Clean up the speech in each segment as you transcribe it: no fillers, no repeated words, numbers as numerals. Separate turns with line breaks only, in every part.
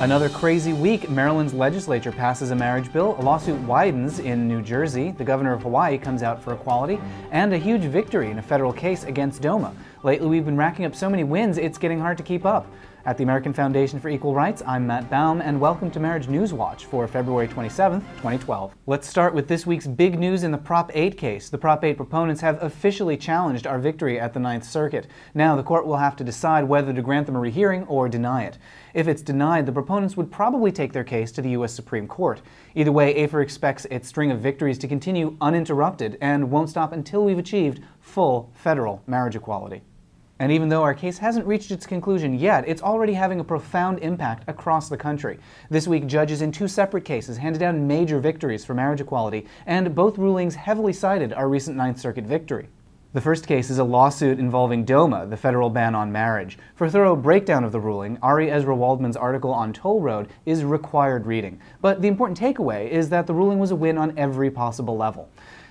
Another crazy week. Maryland's legislature passes a marriage bill, a lawsuit widens in New Jersey, the governor of Hawaii comes out for equality, and a huge victory in a federal case against DOMA. Lately we've been racking up so many wins, it's getting hard to keep up. At the American Foundation for Equal Rights, I'm Matt Baum, and welcome to Marriage News Watch for February 27, 2012. Let's start with this week's big news in the Prop 8 case. The Prop 8 proponents have officially challenged our victory at the Ninth Circuit. Now the court will have to decide whether to grant them a rehearing or deny it. If it's denied, the proponents would probably take their case to the U.S. Supreme Court. Either way, AFER expects its string of victories to continue uninterrupted and won't stop until we've achieved full federal marriage equality. And even though our case hasn't reached its conclusion yet, it's already having a profound impact across the country. This week, judges in two separate cases handed down major victories for marriage equality, and both rulings heavily cited our recent Ninth Circuit victory. The first case is a lawsuit involving DOMA, the federal ban on marriage. For a thorough breakdown of the ruling, Ari Ezra Waldman's article on Toll Road is required reading. But the important takeaway is that the ruling was a win on every possible level.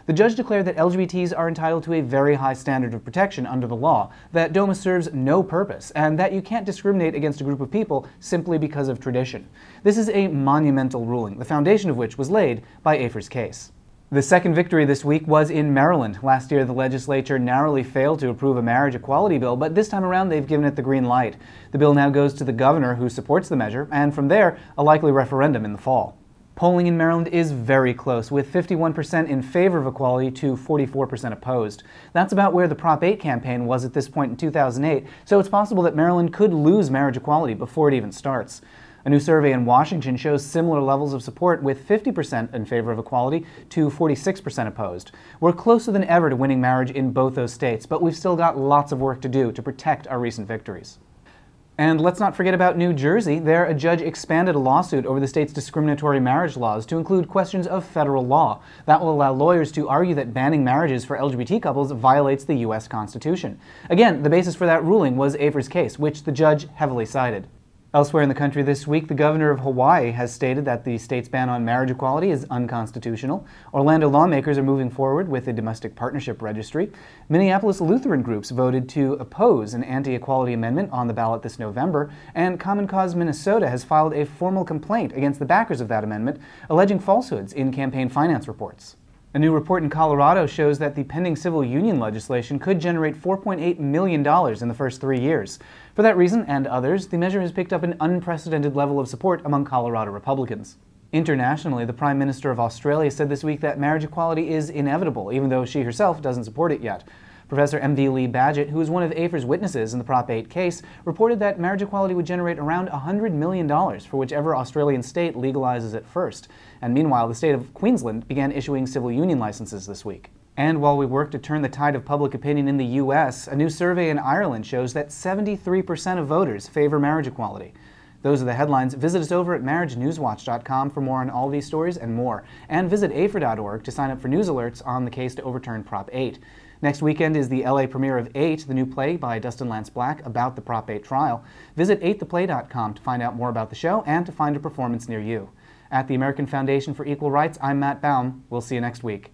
The judge declared that LGBTs are entitled to a very high standard of protection under the law, that DOMA serves no purpose, and that you can't discriminate against a group of people simply because of tradition. This is a monumental ruling, the foundation of which was laid by AFER's case. The second victory this week was in Maryland. Last year, the legislature narrowly failed to approve a marriage equality bill, but this time around they've given it the green light. The bill now goes to the governor, who supports the measure, and from there, a likely referendum in the fall. Polling in Maryland is very close, with 51% in favor of equality to 44% opposed. That's about where the Prop 8 campaign was at this point in 2008, so it's possible that Maryland could lose marriage equality before it even starts. A new survey in Washington shows similar levels of support, with 50% in favor of equality to 46% opposed. We're closer than ever to winning marriage in both those states, but we've still got lots of work to do to protect our recent victories. And let's not forget about New Jersey. There, a judge expanded a lawsuit over the state's discriminatory marriage laws to include questions of federal law. That will allow lawyers to argue that banning marriages for LGBT couples violates the U.S. Constitution. Again, the basis for that ruling was AFER's case, which the judge heavily cited. Elsewhere in the country this week, the governor of Hawaii has stated that the state's ban on marriage equality is unconstitutional. Orlando lawmakers are moving forward with a domestic partnership registry. Minneapolis Lutheran groups voted to oppose an anti-equality amendment on the ballot this November, and Common Cause Minnesota has filed a formal complaint against the backers of that amendment, alleging falsehoods in campaign finance reports. A new report in Colorado shows that the pending civil union legislation could generate $4.8 million in the first 3 years. For that reason, and others, the measure has picked up an unprecedented level of support among Colorado Republicans. Internationally, the Prime Minister of Australia said this week that marriage equality is inevitable, even though she herself doesn't support it yet. Professor M.V. Lee Badgett, who is one of AFER's witnesses in the Prop 8 case, reported that marriage equality would generate around $100 million for whichever Australian state legalizes it first. And meanwhile, the state of Queensland began issuing civil union licenses this week. And while we work to turn the tide of public opinion in the U.S., a new survey in Ireland shows that 73% of voters favor marriage equality. Those are the headlines. Visit us over at marriagenewswatch.com for more on all these stories and more. And visit afer.org to sign up for news alerts on the case to overturn Prop 8. Next weekend is the LA premiere of 8, the new play by Dustin Lance Black about the Prop 8 trial. Visit 8theplay.com to find out more about the show and to find a performance near you. At the American Foundation for Equal Rights, I'm Matt Baum. We'll see you next week.